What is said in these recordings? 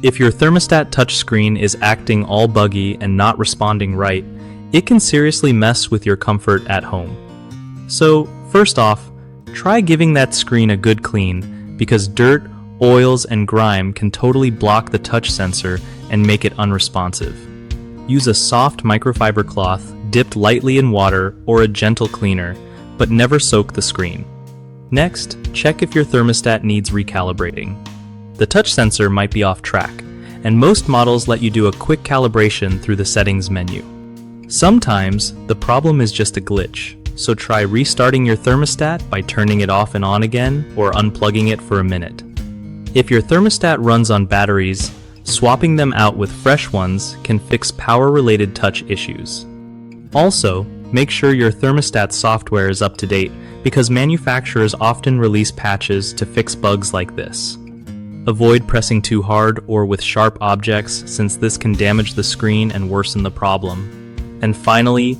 If your thermostat touchscreen is acting all buggy and not responding right, it can seriously mess with your comfort at home. So, first off, try giving that screen a good clean, because dirt, oils, and grime can totally block the touch sensor and make it unresponsive. Use a soft microfiber cloth dipped lightly in water or a gentle cleaner, but never soak the screen. Next, check if your thermostat needs recalibrating. The touch sensor might be off track, and most models let you do a quick calibration through the settings menu. Sometimes, the problem is just a glitch, so try restarting your thermostat by turning it off and on again or unplugging it for a minute. If your thermostat runs on batteries, swapping them out with fresh ones can fix power-related touch issues. Also, make sure your thermostat software is up to date because manufacturers often release patches to fix bugs like this. Avoid pressing too hard or with sharp objects since this can damage the screen and worsen the problem. And finally,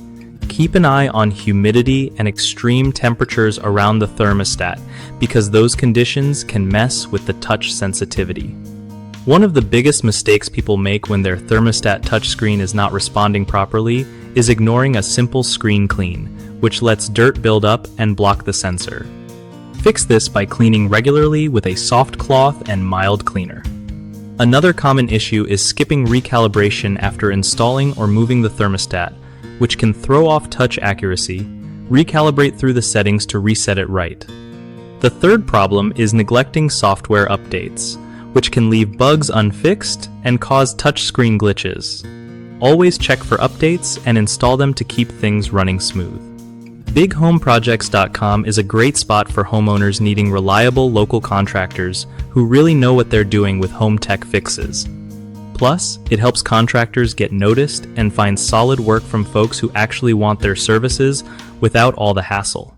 keep an eye on humidity and extreme temperatures around the thermostat because those conditions can mess with the touch sensitivity. One of the biggest mistakes people make when their thermostat touchscreen is not responding properly is ignoring a simple screen clean, which lets dirt build up and block the sensor. Fix this by cleaning regularly with a soft cloth and mild cleaner. Another common issue is skipping recalibration after installing or moving the thermostat, which can throw off touch accuracy. Recalibrate through the settings to reset it right. The third problem is neglecting software updates, which can leave bugs unfixed and cause touchscreen glitches. Always check for updates and install them to keep things running smooth. BigHomeProjects.com is a great spot for homeowners needing reliable local contractors who really know what they're doing with home tech fixes. Plus, it helps contractors get noticed and find solid work from folks who actually want their services without all the hassle.